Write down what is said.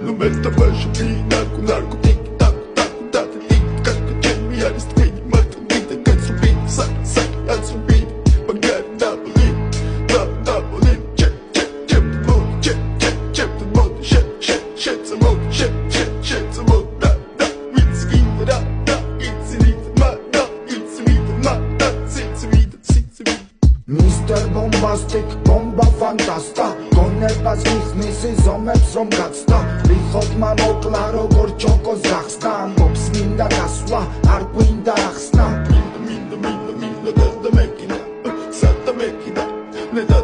Nu meta baixo pina com narco tic tac tac tac tic tac Jamie Harris twin mata vida que subir sac sac a subir pagar double double check check check mode check check check the mode shit shit shit the mode shit shit shit the mode da it's in da it's in ma da it's in ma da it's in Mr. Bombastic, bomba fantasta გონებას მიხნის ზომებს რომ გაცდა ვიხოთ მოკლა როგორ ჩოკოს გახსნა ამბობს მინდა გასვლა არ გვინდა ახსნა Minda da da mekina, sata mekina, ne da